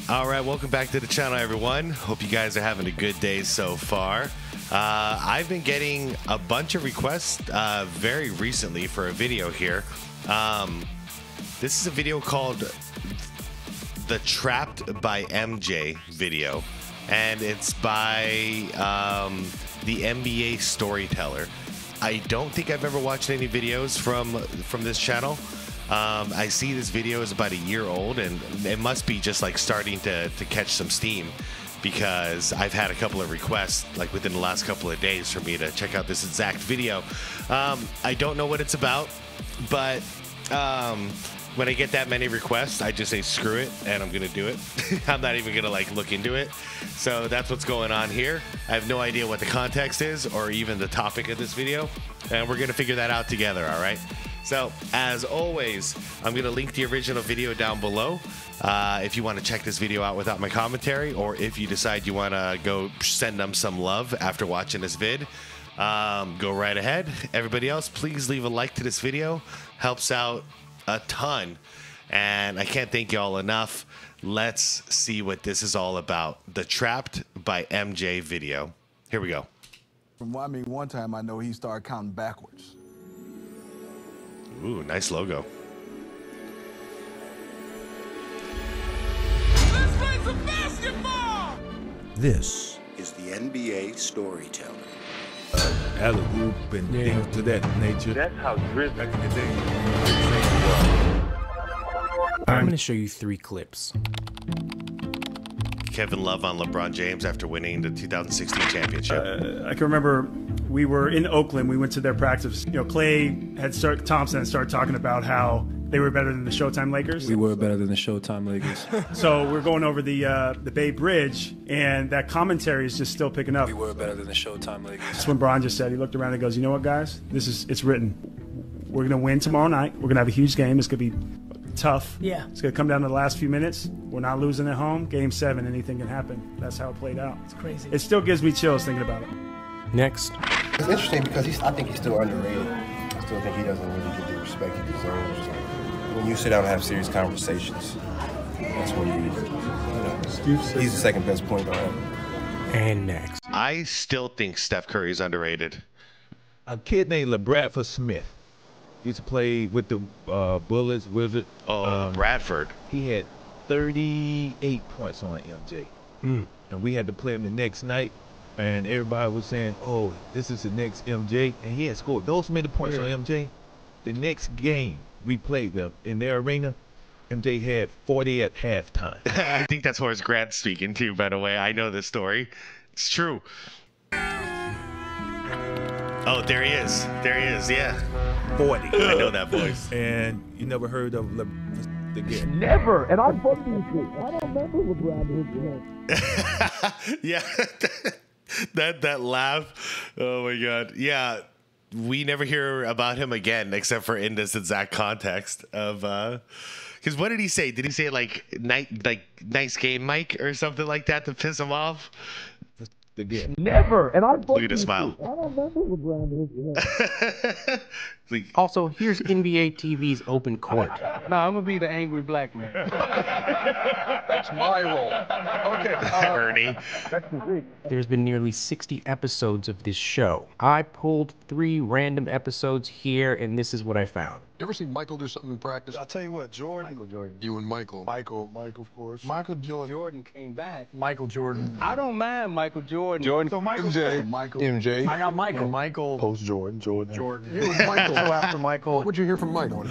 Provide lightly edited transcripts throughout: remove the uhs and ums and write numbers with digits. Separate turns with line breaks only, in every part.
All right, welcome back to the channel, everyone. Hope you guys are having a good day so far. I've been getting a bunch of requests very recently for a video here. This is a video called the Trapped by MJ video, and it's by the NBA Storyteller. I don't think I've ever watched any videos from this channel. I see this video is about a year old, and it must be just like starting to catch some steam, because I've had a couple of requests like within the last couple of days for me to check out this exact video. I don't know what it's about, but when I get that many requests, I just say screw it and I'm gonna do it. I'm not even gonna like look into it. So that's what's going on here. I have no idea what the context is or even the topic of this video, and we're gonna figure that out together. All right. So, as always, I'm going to link the original video down below if you want to check this video out without my commentary, or if you decide you want to go send them some love after watching this vid, go right ahead. Everybody else, please leave a like to this video. Helps out a ton, and I can't thank y'all enough. Let's see what this is all about. The Trapped by MJ video. Here we go.
I mean, one time I know he started counting backwards.
Ooh, nice logo.
Let's play some basketball!
This
is the NBA Storyteller.
alley-oop and things to that nature.
That's how Drizzy
Back in the day.
I'm going to show you 3 clips.
Kevin Love on LeBron James after winning the 2016 championship.
I can remember we were in Oakland. We went to their practice. You know, Thompson had started talking about how they were better than the Showtime Lakers.
We were better than the Showtime Lakers.
So we're going over the Bay Bridge, and that commentary is just still picking up.
We were better than the Showtime Lakers.
That's when Bron just said. He looked around and goes, "You know what, guys? It's written. We're gonna win tomorrow night. We're gonna have a huge game. It's gonna be tough.
Yeah.
It's gonna come down to the last few minutes. We're not losing at home. Game 7, anything can happen." That's how it played out.
It's crazy.
It still gives me chills thinking about it.
Next.
It's interesting because I think he's still underrated. I still think he doesn't really get the respect he deserves. When you sit down and have serious conversations, that's when he's the second best point guard ever.
And next.
I still think Steph Curry is underrated.
A kid named LaBradford Smith used to play with the Bullets, Wizards.
Bradford.
He had 38 points on MJ. And we had to play him the next night. And everybody was saying, "Oh, this is the next MJ." And he had scored those many points on MJ. The next game we played them in their arena, MJ had 40 at halftime.
I think that's Horace Grant speaking too, by the way. I know this story. It's true. Oh, there he is. There he is, yeah.
40.
I know that voice.
And you never heard of again.
Never. And I fucked these shit. I don't remember LeBron his
Yeah. that laugh. Oh my god. Yeah. We never hear about him again except for in this exact context of because what did he say? Did he say like nice game, Mike, or something like that to piss him off?
Again.
Never. And I fucked
Look at the smile.
I don't remember LeBron his
Also, here's NBA TV's Open Court.
No, I'm gonna be the angry black man. That's my role. Okay.
Ernie.
There's been nearly 60 episodes of this show. I pulled 3 random episodes here, and this is what I found.
You ever see Michael do something in practice?
I'll tell you what, Jordan.
Michael Jordan. You and Michael.
Michael, of course. Michael Jordan came back.
Michael Jordan.
I don't mind Michael Jordan. Jordan.
So Michael.
MJ.
I got Michael.
Michael.
Post Jordan.
You and Michael.
So after Michael.
What'd you hear from Michael?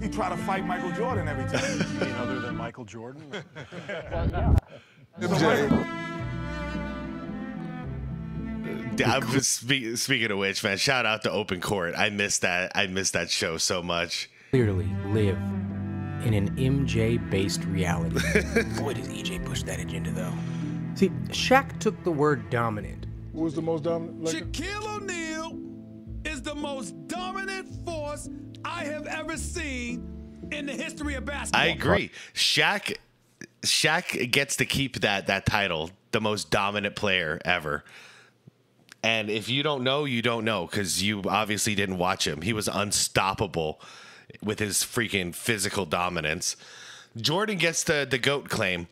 He tried to fight Michael Jordan every time.
You mean other than Michael Jordan?
Speaking of which, man, shout out to Open Court. I missed that show so much.
Clearly live in an MJ-based reality. Boy, does EJ push that agenda, though. See, Shaq took the word dominant.
Who was the most dominant?
Shaquille O'Neal is the most dominant force I have ever seen in the history of basketball.
I agree. Shaq gets to keep that title, the most dominant player ever. And if you don't know, you don't know, because you obviously didn't watch him. He was unstoppable with his freaking physical dominance. Jordan gets the GOAT claim.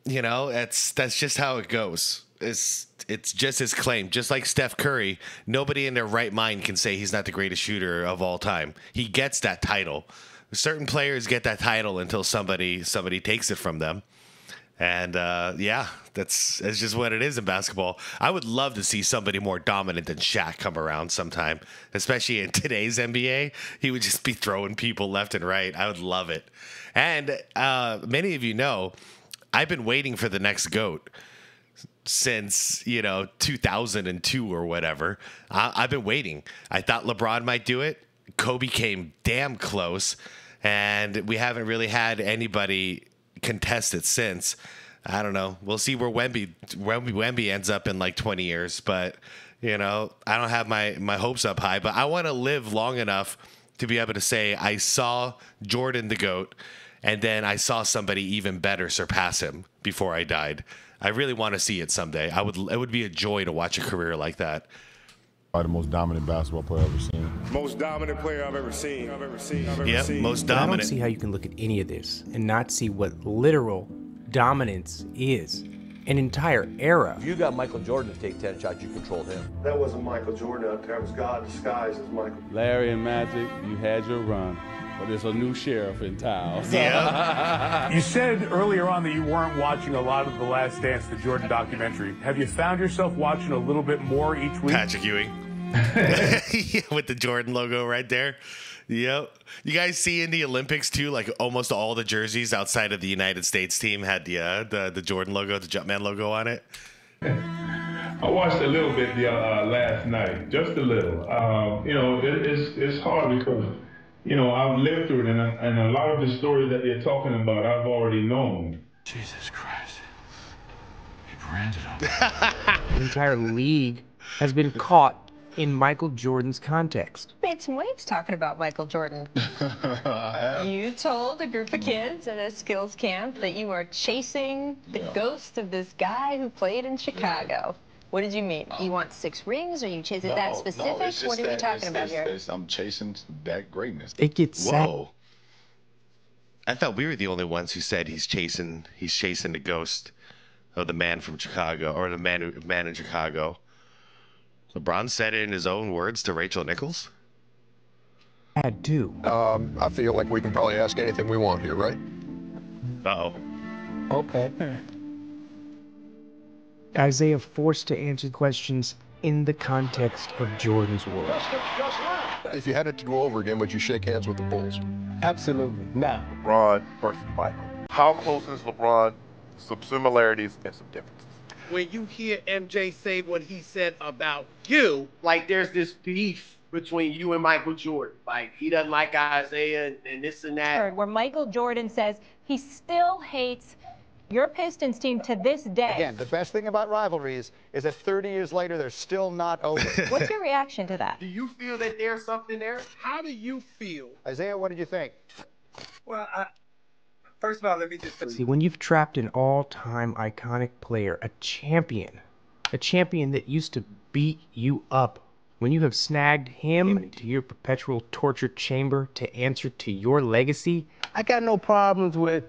You know, that's just how it goes. It's just his claim. Just like Steph Curry, nobody in their right mind can say he's not the greatest shooter of all time. He gets that title. Certain players get that title until somebody takes it from them. And yeah, that's just what it is in basketball. I would love to see somebody more dominant than Shaq come around sometime, especially in today's NBA. He would just be throwing people left and right. I would love it. And many of you know, I've been waiting for the next GOAT since 2002 or whatever. I've been waiting. I thought LeBron might do it. Kobe came damn close, and we haven't really had anybody contest it since. I don't know. We'll see where Wemby ends up in like 20 years, but I don't have my hopes up high, but I want to live long enough to be able to say I saw Jordan the GOAT, and then I saw somebody even better surpass him before I died. I really want to see it someday. It would be a joy to watch a career like that.
Probably the most dominant basketball player I've ever seen.
Most dominant player I've ever seen.
Yep, most dominant.
I don't see how you can look at any of this and not see what literal dominance is. An entire era.
If you got Michael Jordan to take 10 shots, you controlled him.
That wasn't Michael Jordan out there. It was God disguised as Michael.
Larry and Magic, you had your run. But there's a new sheriff in town.
Yeah. You said earlier on that you weren't watching a lot of The Last Dance, the Jordan documentary. Have you found yourself watching a little bit more each week?
Patrick Ewing. With the Jordan logo right there. Yep. You guys see in the Olympics too, like almost all the jerseys outside of the United States team had the Jordan logo, the Jumpman logo on it.
I watched a little bit last night, just a little. It's hard because I've lived through it, and a lot of the stories that they're talking about, I've already known.
Jesus Christ. He branded him.
The entire league has been caught in Michael Jordan's context.
Made some waves talking about Michael Jordan. You told a group of kids at a skills camp that you were chasing the ghost of this guy who played in Chicago. What did you mean? You want 6 rings, or you chase it that specific? What are we talking about here?
I'm chasing that greatness.
It gets
whoa. I thought we were the only ones who said he's chasing the ghost of the man from Chicago, or the man in Chicago. LeBron said it in his own words to Rachel Nichols.
Had to.
I feel like we can probably ask anything we want here, right?
Uh-oh.
Okay. Isaiah forced to answer questions in the context of Jordan's world.
If you had it to go over again, would you shake hands with the Bulls?
Absolutely. No.
LeBron versus Michael. How close is LeBron? Some similarities and some differences.
When you hear MJ say what he said about you, like there's this beef between you and Michael Jordan. Like he doesn't like Isaiah and this and that.
Where Michael Jordan says he still hates your Pistons team to this day.
Again, the best thing about rivalries is that 30 years later, they're still not over.
What's your reaction to that?
Do you feel that there's something there? How do you feel?
Isaiah, what did you think?
Well, first of all, let me just
see, when you've trapped an all-time iconic player, a champion that used to beat you up, when you have snagged him to your perpetual torture chamber to answer to your legacy.
I got no problems with,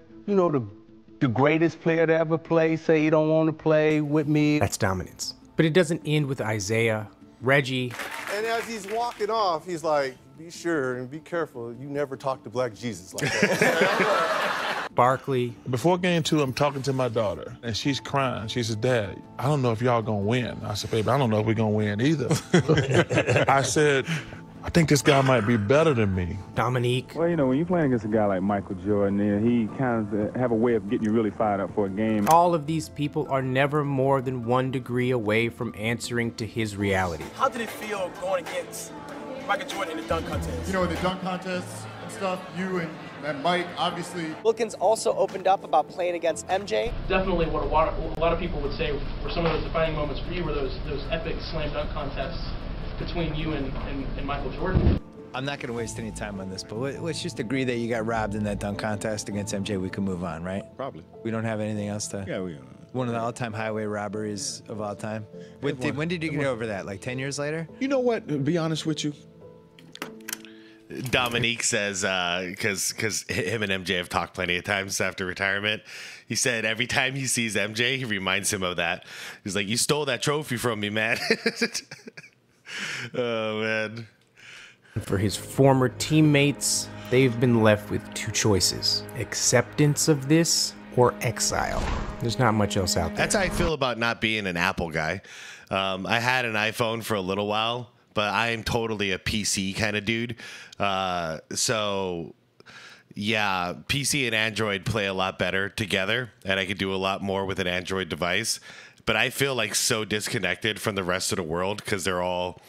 the greatest player to ever play say he don't want to play with me.
That's dominance. But it doesn't end with Isaiah, Reggie.
And as he's walking off, he's like, be sure and be careful. You never talk to Black Jesus like that.
Barkley.
Before game 2, I'm talking to my daughter, and she's crying. She says, Dad, I don't know if y'all gonna win. I said, baby, I don't know if we're gonna win either. I said, I think this guy might be better than me.
Dominique.
Well, when you're playing against a guy like Michael Jordan, he kind of have a way of getting you really fired up for a game.
All of these people are never more than 1 degree away from answering to his reality.
How did it feel going against Michael Jordan in the dunk contest?
In the dunk contests and stuff, you and Mike, obviously.
Wilkins also opened up about playing against MJ.
Definitely what a lot of people would say were some of those defining moments for you were those epic slam dunk contests between you and Michael Jordan.
I'm not going to waste any time on this, but let's just agree that you got robbed in that dunk contest against MJ. We can move on, right?
Probably.
We don't have anything else to...
Yeah, we
One of the all-time highway robberies of all time. When did you get over that? Like 10 years later?
You know what? To be honest with you,
Dominique says, because him and MJ have talked plenty of times after retirement. He said every time he sees MJ, he reminds him of that. He's like, "You stole that trophy from me, man." Oh, man.
For his former teammates, they've been left with two choices: acceptance of this or exile. There's not much else out there.
That's how I feel about not being an Apple guy. I had an iPhone for a little while, but I am totally a PC kind of dude. So yeah, PC and Android play a lot better together, and I could do a lot more with an Android device. But I feel like so disconnected from the rest of the world because they're all,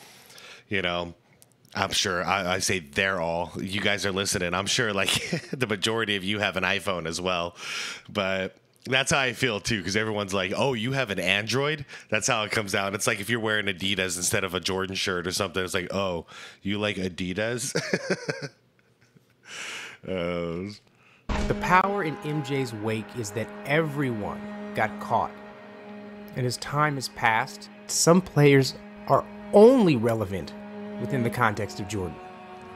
you know, I'm sure I say they're all, you guys are listening. I'm sure like the majority of you have an iPhone as well, but that's how I feel too. Cause everyone's like, "Oh, you have an Android?" That's how it comes out. It's like if you're wearing Adidas instead of a Jordan shirt or something, it's like, "Oh, you like Adidas?"
The power in MJ's wake is that everyone got caught. And as time has passed, some players are only relevant within the context of Jordan,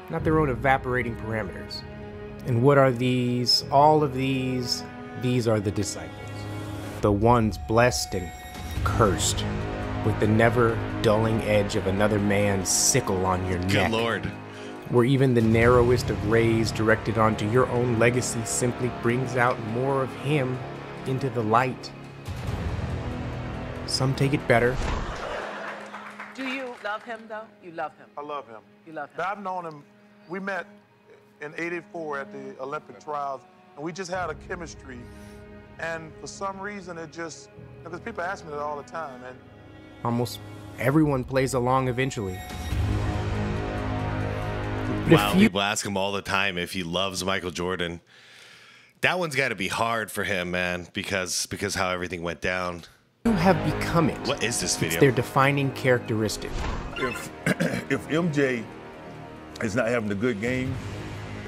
not their own evaporating parameters. And what are these? All of these are the disciples. The ones blessed and cursed with the never dulling edge of another man's sickle on your neck.
Good Lord.
Where even the narrowest of rays directed onto your own legacy simply brings out more of him into the light. Some take it better.
Do you love him, though? You love him.
I love him.
You love him.
I've known him. We met in '84 at the Olympic trials, and we just had a chemistry. And for some reason, it just, because people ask me that all the time. And
almost everyone plays along eventually.
Wow, people ask him all the time if he loves Michael Jordan. That one's got to be hard for him, man, because how everything went down.
You have become it.
What is this video?
It's their defining characteristic.
If MJ is not having a good game,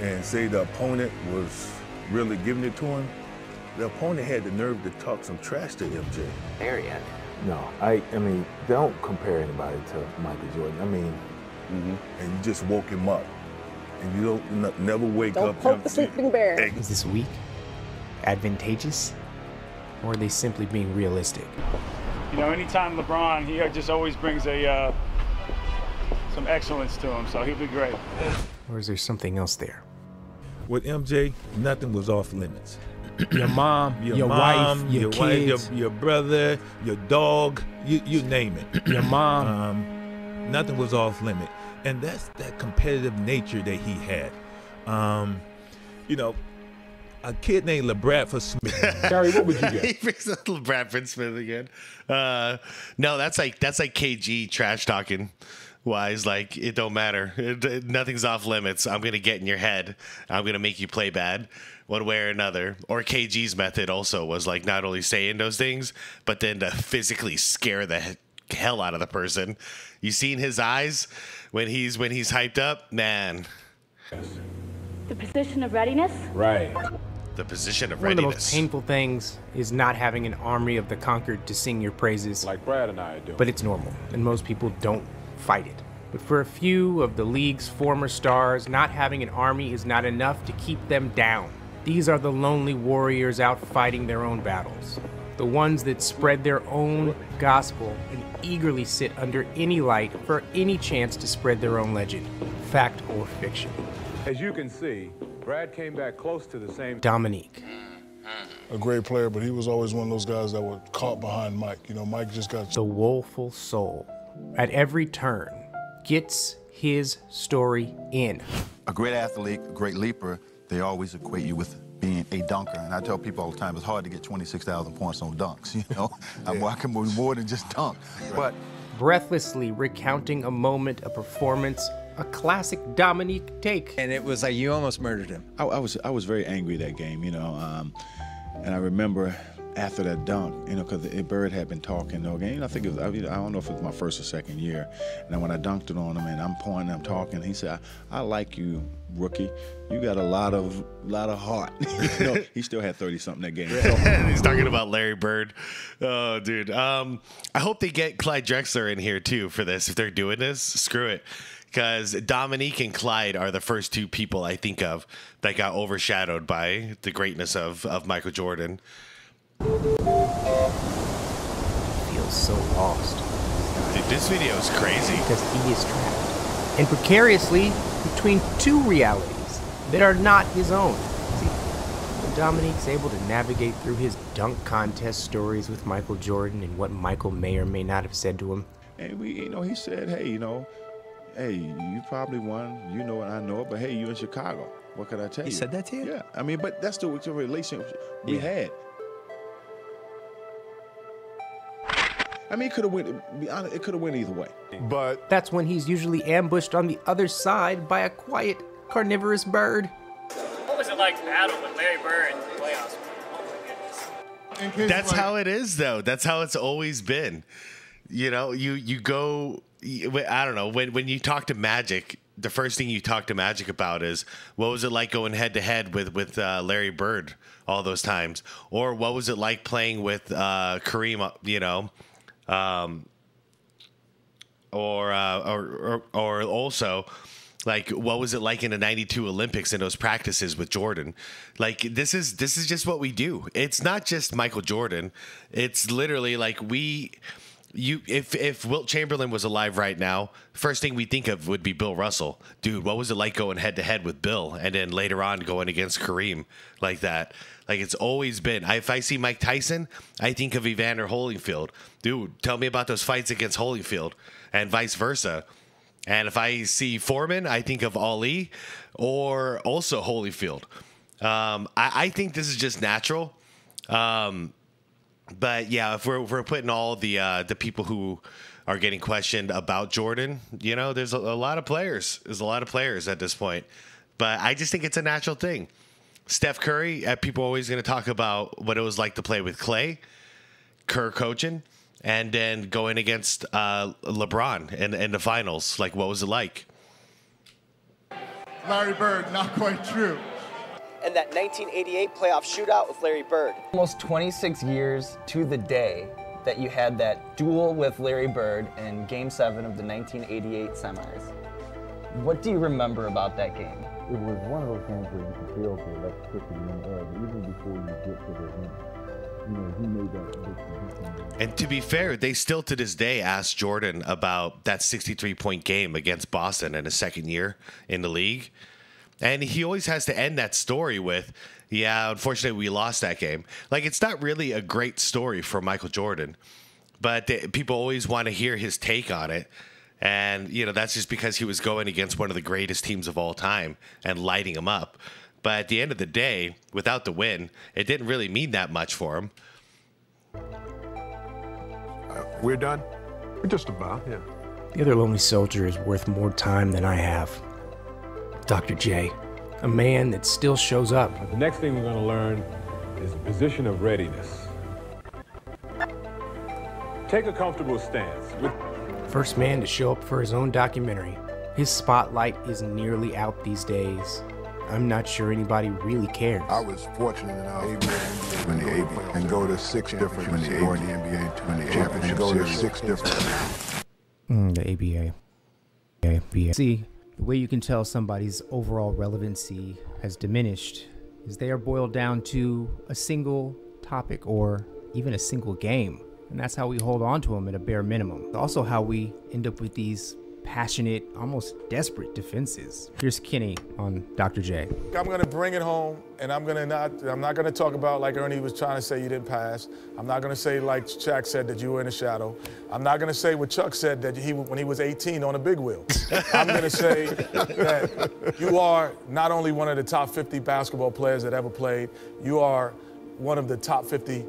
and say the opponent was really giving it to him, the opponent had the nerve to talk some trash to MJ.
Arian.
No, I mean, don't compare anybody to Michael Jordan. I mean,
and you just woke him up, and you don't never wake
Don't
up.
poke the sleeping bear.
Is this weak? Advantageous? Or are they simply being realistic?
You know, anytime LeBron, he just always brings a some excellence to him, so he'll be great.
Or is there something else there?
With MJ, nothing was off limits.
Your mom,
your
wife, your kids,
your brother, your dog, you name it.
your mom.
Nothing was off limit. And that's that competitive nature that he had. You know, a kid named LeBradford Smith.
Gary, what would you get?
He brings up LeBradford Smith again. No, that's like KG trash talking. Wise, like, it don't matter. Nothing's off limits. I'm gonna get in your head. I'm gonna make you play bad, one way or another. Or KG's method also was like not only saying those things, but then to physically scare the hell out of the person. You seen his eyes when he's hyped up, man.
The position of readiness.
Right.
The position of
One
readiness.
of the most painful things is not having an army of the conquered to sing your praises.
Like Brad and I do.
But it's normal, and most people don't fight it. But for a few of the league's former stars, not having an army is not enough to keep them down. These are the lonely warriors out fighting their own battles. The ones that spread their own gospel and eagerly sit under any light for any chance to spread their own legend, fact or fiction.
As you can see, Brad came back close to the same.
Dominique.
A great player, but he was always one of those guys that were caught behind Mike. You know, Mike just got...
The woeful soul, at every turn, gets his story in.
A great athlete, a great leaper, they always equate you with being a dunker. And I tell people all the time, it's hard to get 26,000 points on dunks, you know? I can move more than just dunk. But
breathlessly recounting a moment, a performance, a classic Dominique take.
And it was like you almost murdered him.
I was very angry that game, you know, and I remember after that dunk, you know, because Bird had been talking all game. I think it was, I don't know if it was my first or second year. And then when I dunked it on him, and I'm pointing, I'm talking, he said, "I like you, rookie. You got a lot of heart." You know, he still had 30-something that game. So,
he's talking about Larry Bird. Oh, dude. I hope they get Clyde Drexler in here too for this. If they're doing this, screw it. because Dominique and Clyde are the first two people I think of that got overshadowed by the greatness of Michael Jordan.
Feels so lost.
Dude, this video is crazy.
Because he is trapped. And precariously between two realities that are not his own. See, when Dominique's able to navigate through his dunk contest stories with Michael Jordan and what Michael may or may not have said to him.
And he said, hey, hey, you probably won, you know it, I know it, but hey, you in Chicago. What can I tell you?
He said that to you?
Yeah, I mean, but that's the relationship we had. I mean, it could have went. Be honest, it could have went either way.
But
that's when he's usually ambushed on the other side by a quiet, carnivorous bird.
What was it like to battle with Larry Bird in the playoffs? Oh my goodness.
That's how it is, though. That's how it's always been. You know, you go. I don't know, when you talk to Magic, the first thing you talk to Magic about is what was it like going head to head with Larry Bird all those times, or what was it like playing with Kareem, you know, or also like what was it like in the '92 Olympics in those practices with Jordan? Like this is just what we do. It's not just Michael Jordan. It's literally like if Wilt Chamberlain was alive right now, first thing we think of would be Bill Russell. Dude, what was it like going head to head with Bill and then later on going against Kareem like that? Like it's always been. If I see Mike Tyson, I think of Evander Holyfield. Dude, tell me about those fights against Holyfield and vice versa. And if I see Foreman, I think of Ali or also Holyfield. I think this is just natural. But yeah, if we're putting all the people who are getting questioned about Jordan, you know, there's a lot of players. There's a lot of players at this point. But I just think it's a natural thing. Steph Curry, people are always going to talk about what it was like to play with Clay, Kerr coaching, and then going against LeBron in the finals. Like, what was it like?
Larry Bird, not quite true.
And that 1988 playoff shootout with Larry Bird.
Almost 26 years to the day that you had that duel with Larry Bird in Game 7 of the 1988 semis. What do you remember about that game?
It was one of those games where you could feel the electricity in the air, but even before you get to the end, you know, he made that prediction.
And to be fair, they still to this day ask Jordan about that 63-point game against Boston in his second year in the league. And he always has to end that story with, yeah, unfortunately, we lost that game. Like, it's not really a great story for Michael Jordan, but people always want to hear his take on it. And, you know, that's just because he was going against one of the greatest teams of all time and lighting them up. But at the end of the day, without the win, it didn't really mean that much for him.
We're done? We're just about, yeah.
The other lonely soldier is worth more time than I have. Dr. J, a man that still shows up.
The next thing we're going to learn is the position of readiness. Take a comfortable stance.
First man to show up for his own documentary. His spotlight is nearly out these days. I'm not sure anybody really cares.
I was fortunate enough to win the ABA and go to 6 different in the NBA to win the championship. Go to 6 different.
The ABA. See, the way you can tell somebody's overall relevancy has diminished is they are boiled down to a single topic or even a single game. And that's how we hold on to them at a bare minimum. Also how we end up with these passionate, almost desperate defenses. Here's Kenny on Dr. J.
I'm gonna bring it home, and I'm not gonna talk about like Ernie was trying to say you didn't pass. I'm not gonna say like Shaq said that you were in the shadow. I'm not gonna say what Chuck said that when he was 18 on a big wheel. I'm gonna say that you are not only one of the top 50 basketball players that ever played, you are one of the top 50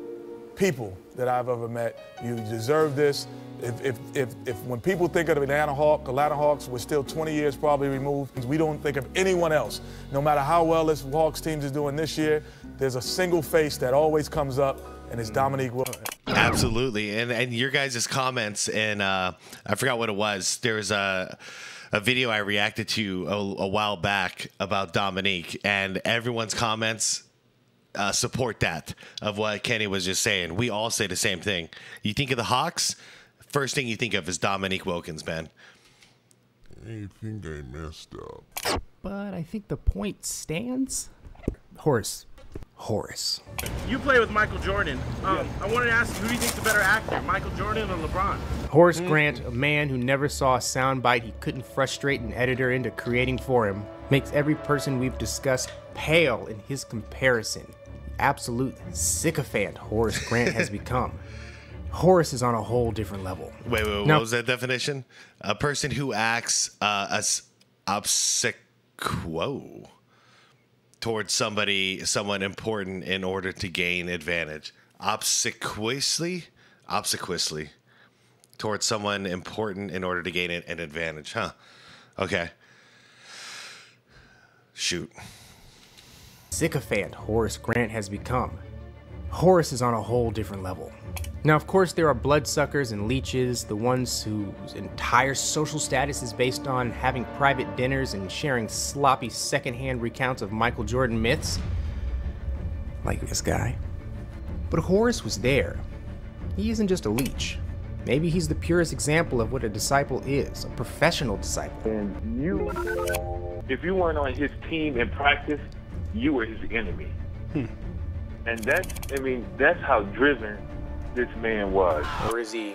people that I've ever met. You deserve this. If when people think of the Atlanta Hawks, we're still 20 years probably removed. We don't think of anyone else. No matter how well this Hawks team is doing this year, there's a single face that always comes up, and it's Dominique Wilkins.
Absolutely, and your guys' comments, and I forgot what it was. There was a video I reacted to a while back about Dominique, and everyone's comments support that of what Kenny was just saying. We all say the same thing. You think of the Hawks, first thing you think of is Dominique Wilkins, man.
I think I messed up.
But I think the point stands. Horace.
You play with Michael Jordan. I wanted to ask, who do you think's the better actor, Michael Jordan or LeBron?
Horace Grant, a man who never saw a soundbite he couldn't frustrate an editor into creating for him, makes every person we've discussed pale in his comparison. The absolute sycophant Horace Grant has become. Horace is on a whole different level.
Wait,
Now,
what was that definition? A person who acts as obsequio towards someone important in order to gain advantage. Obsequiously towards someone important in order to gain an advantage. Huh. Okay. Shoot.
Sycophant Horace Grant has become. Horace is on a whole different level. Now, of course, there are bloodsuckers and leeches, the ones whose entire social status is based on having private dinners and sharing sloppy secondhand recounts of Michael Jordan myths. Like this guy. But Horace was there. He isn't just a leech. Maybe he's the purest example of what a disciple is, a professional disciple.
And you, if you weren't on his team in practice, you were his enemy. And that's how driven this man was.
Or is he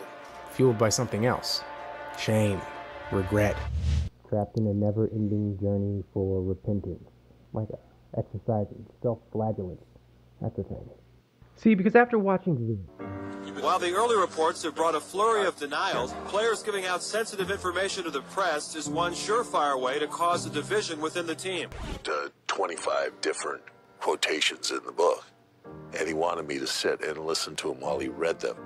fueled by something else? Shame, regret. Trapped in a never-ending journey for repentance. Like exercising, self-flagellance. That's the thing. See, because after watching the...
While the early reports have brought a flurry of denials, players giving out sensitive information to the press is one surefire way to cause a division within the team.
25 different quotations in the book. And he wanted me to sit and listen to him while he read them.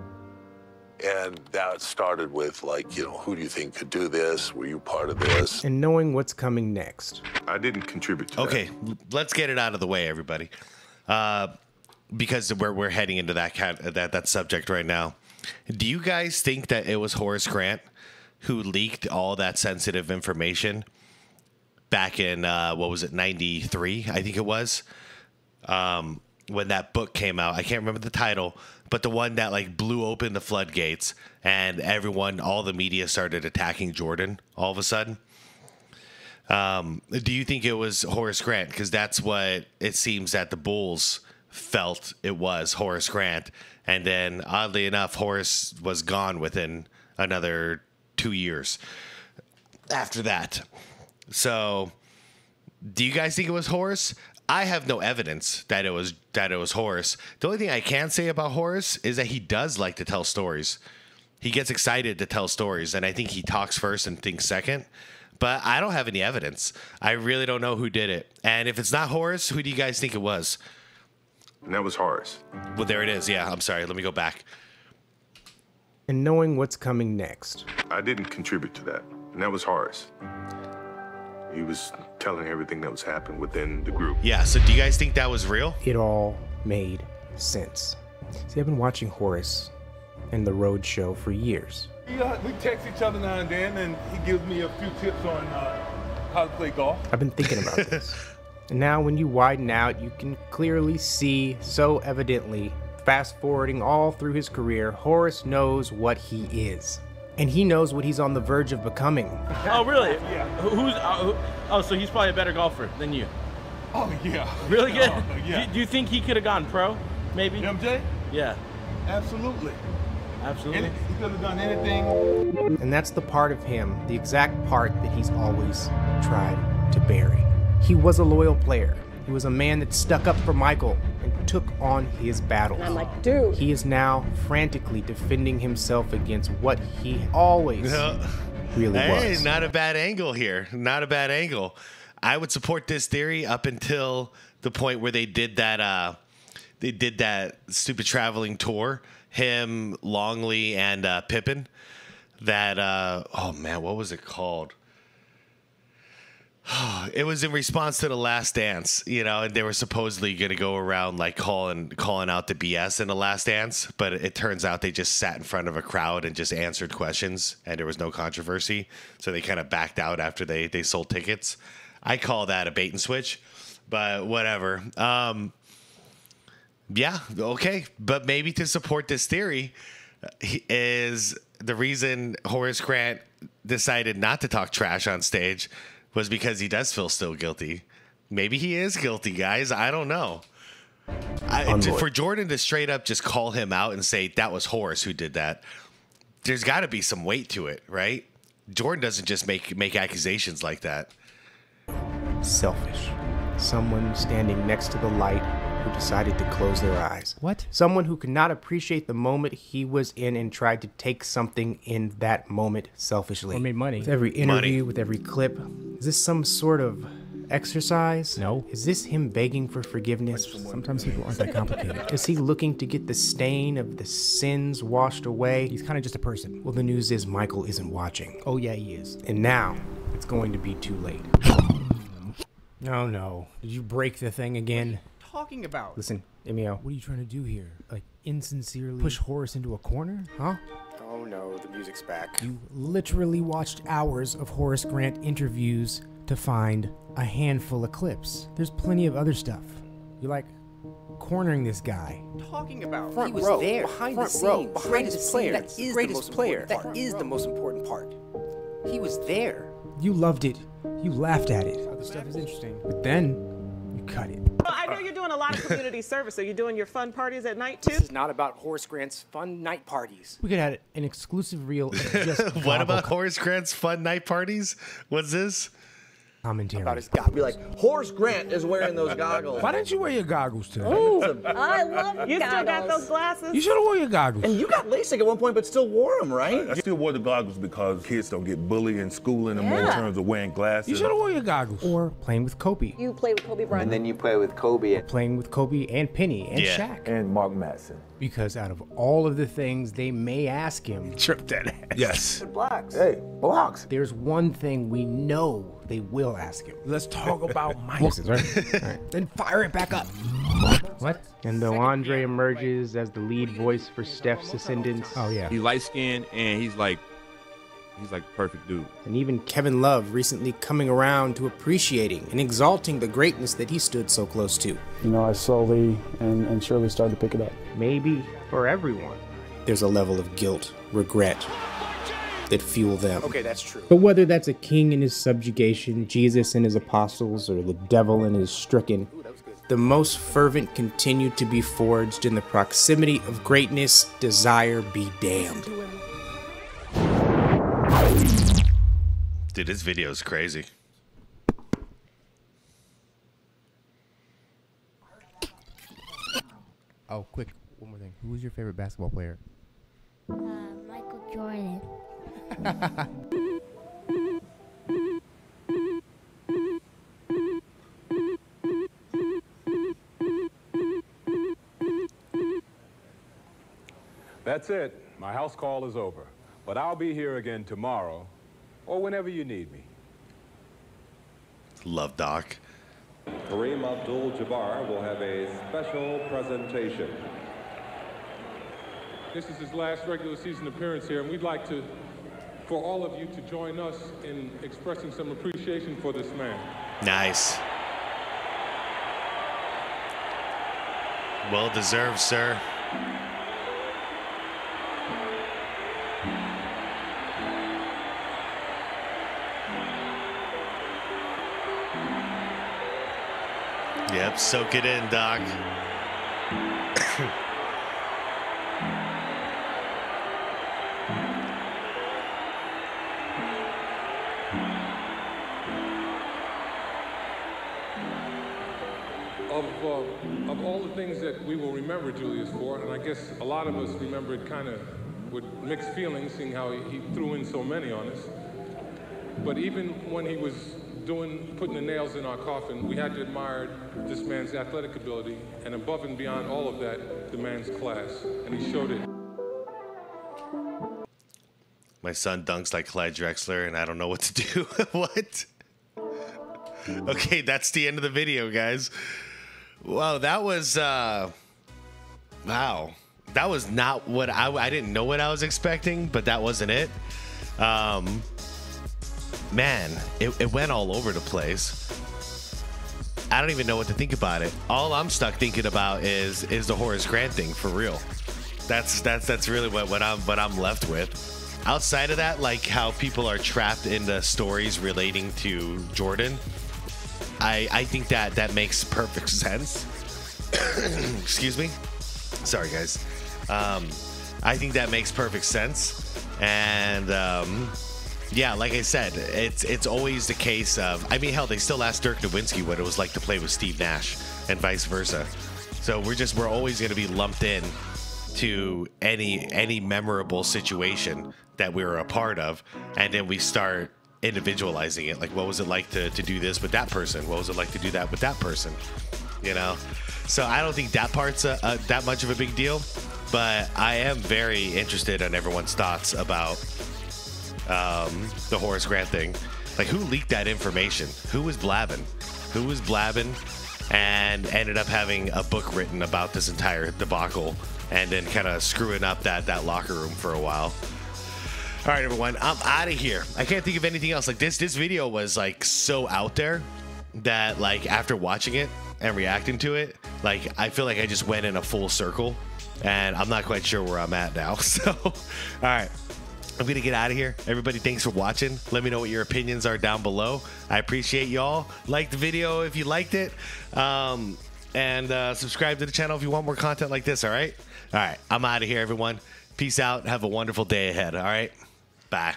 And that started with, like, you know, who do you think could do this? Were you part of this?
And knowing what's coming next.
I didn't contribute to
Okay, let's get it out of the way, everybody. Because we're heading into that subject right now. Do you guys think that it was Horace Grant who leaked all that sensitive information back in, what was it, 93, I think it was? When that book came out, I can't remember the title, but the one that like blew open the floodgates and all the media started attacking Jordan all of a sudden. Do you think it was Horace Grant? Because that's what it seems that the Bulls felt it was, Horace Grant. And then oddly enough, Horace was gone within another 2 years after that. So do you guys think it was Horace? I have no evidence that it was Horace. The only thing I can say about Horace is that he does like to tell stories. He gets excited to tell stories, and I think he talks first and thinks second. But I don't have any evidence. I really don't know who did it. And if it's not Horace, who do you guys think it was?
And that was Horace.
Well, there it is. Yeah, I'm sorry. Let me go back.
And knowing what's coming next.
I didn't contribute to that. And that was Horace. He was telling everything that was happening within the group.
Yeah, so do you guys think that was real?
It all made sense. See, I've been watching Horace and The Road Show for years.
We text each other now and then, and he gives me a few tips on how to play golf.
I've been thinking about this. And now when you widen out, you can clearly see so evidently, fast forwarding all through his career, Horace knows what he is. And he knows what he's on the verge of becoming.
Oh, really? Yeah. So he's probably a better golfer than you.
Oh, yeah.
Really good?
Oh, yeah.
Do you think he could have gone pro, maybe?
MJ?
Yeah.
Absolutely.
Absolutely.
He could have done anything.
And that's the part of him, the exact part that he's always tried to bury. He was a loyal player. He was a man that stuck up for Michael and took on his battles.
And I'm like, dude.
He is now frantically defending himself against what he always really was.
Hey, not a bad angle here. Not a bad angle. I would support this theory up until the point where they did that stupid traveling tour. Him, Longley, and Pippen. That oh man, what was it called? It was in response to The Last Dance, you know, and they were supposedly going to go around like calling out the BS in The Last Dance, but it turns out they just sat in front of a crowd and just answered questions, and there was no controversy, so they kind of backed out after they sold tickets. I call that a bait and switch, but whatever. Yeah, okay, but maybe to support this theory is the reason Horace Grant decided not to talk trash on stage was because he does feel still guilty. Maybe he is guilty, guys. I don't know. For Jordan to straight up just call him out and say that was Horace who did that, there's got to be some weight to it, right? Jordan doesn't just make accusations like that.
Selfish. Someone standing next to the light who decided to close their eyes.
What?
Someone who could not appreciate the moment he was in and tried to take something in that moment selfishly.
Or made money.
With every interview, with every clip. Is this some sort of exercise?
No.
Is this him begging for forgiveness?
Sometimes people aren't that complicated.
Is he looking to get the stain of the sins washed away?
He's kind of just a person.
Well, the news is Michael isn't watching.
Oh, yeah, he is.
And now, it's going to be too late.
Oh, no. Did you break the thing again?
Talking about? Listen, Emio.
What are you trying to do here? Like, insincerely push Horace into a corner? Huh?
Oh, no, the music's back.
You literally watched hours of Horace Grant interviews to find a handful of clips. There's plenty of other stuff. You're like cornering this guy.
Talking about?
Front
He was
row,
there,
behind
front
the scene,
row,
behind
greatest
the
player.
scene.
That is greatest player. That is the most important part. He was there.
You loved it. You laughed at it. Other stuff is interesting. But then, you cut it.
Well, I know you're doing a lot of community service. Are you doing your fun parties at night, too?
This is not about Horace Grant's fun night parties.
We could have an exclusive reel of just
What about Horace Grant's fun night parties? What's this?
Commentary.
About his goggles.
Be like, Horace Grant is wearing those goggles.
Why didn't you wear your goggles today?
Ooh, I love you. Still got those glasses?
You should have worn your goggles.
And you got LASIK at one point, but still wore them, right?
I still wore the goggles because kids don't get bullied in school anymore in terms of wearing glasses.
You should have worn your goggles. Or playing with Kobe.
You play with Kobe Bryant.
And then you play with Kobe.
Playing with Kobe and Penny and Shaq.
And Mark Madsen.
Because out of all of the things they may ask him,
Trip that ass.
Yes.
Blocks.
Hey, blocks.
there's one thing we know they will ask him.
Let's talk about Mike.
Right? Then fire it back up. What?
And though Andre emerges as the lead voice for Steph's ascendance,
Oh, yeah.
He's light skinned and he's like perfect dude.
and even Kevin Love recently coming around to appreciating and exalting the greatness that he stood so close to.
You know, I slowly and surely started to pick it up.
Maybe for everyone, there's a level of guilt, regret that fuel them.
Okay, that's true.
But whether that's a king and his subjugation, Jesus and his apostles, or the devil and his stricken, the most fervent continue to be forged in the proximity of greatness. Desire be damned.
Dude, this video is crazy.
Oh, quick. One more thing. Who was your favorite basketball player?
Michael Jordan.
That's it. My house call is over. But I'll be here again tomorrow or whenever you need me.
Love Doc.
Kareem Abdul-Jabbar will have a special presentation.
This is his last regular season appearance here, and we'd like for all of you to join us in expressing some appreciation for this man.
Nice. Well deserved, sir. Yep, soak it in, Doc.
Of all the things that we will remember Julius for, and I guess a lot of us remember it kind of with mixed feelings, seeing how he threw in so many on us. But even when he was putting the nails in our coffin, we had to admire this man's athletic ability, and above and beyond all of that, the man's class, and he showed it.
My son dunks like Clyde Drexler, and I don't know what to do. What? Okay, that's the end of the video, guys. Wow, that was, wow. That was not what I didn't know what I was expecting, but that wasn't it. Man, it went all over the place. I don't even know what to think about it. All I'm stuck thinking about is the Horace Grant thing, for real. That's really what I'm left with. outside of that, like how people are trapped in the stories relating to Jordan, I think that makes perfect sense. Excuse me. Sorry, guys. I think that makes perfect sense. And yeah, like I said, it's always the case of, I mean, hell, they still asked Dirk Nowitzki what it was like to play with Steve Nash and vice versa. So we're always going to be lumped in to any memorable situation that we were a part of, and then we start individualizing it. Like, what was it like to do this with that person? What was it like to do that with that person? You know? So I don't think that part's that much of a big deal, but I am very interested in everyone's thoughts about the Horace Grant thing. Like, who leaked that information? Who was blabbing? Who was blabbing and ended up having a book written about this entire debacle and then kind of screwing up that locker room for a while? All right, everyone, I'm out of here. I can't think of anything else. Like, this video was like so out there that, like, after watching it and reacting to it, like, I feel like I just went in a full circle and I'm not quite sure where I'm at now. So, all right, I'm gonna get out of here. Everybody, thanks for watching. Let me know what your opinions are down below. I appreciate y'all. Like the video if you liked it, and subscribe to the channel if you want more content like this. All right, I'm out of here, everyone. Peace out. Have a wonderful day ahead. All right, bye.